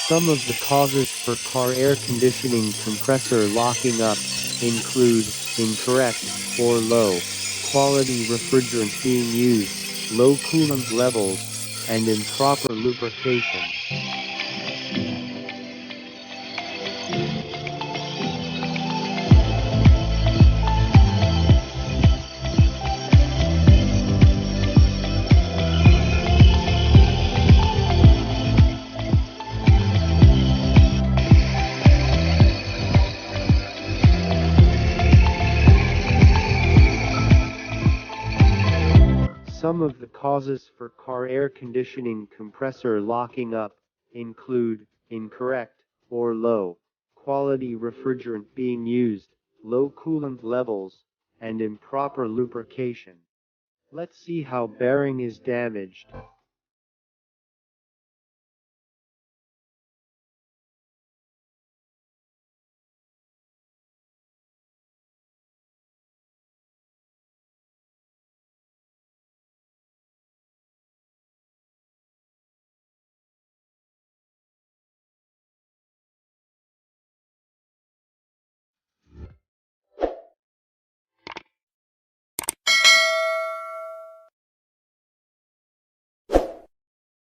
Some of the causes for car air conditioning compressor locking up include incorrect or low quality refrigerant being used, low coolant levels, and improper lubrication. Some of the causes for car air conditioning compressor locking up include incorrect or low quality refrigerant being used, low coolant levels, and improper lubrication. Let's see how bearing is damaged.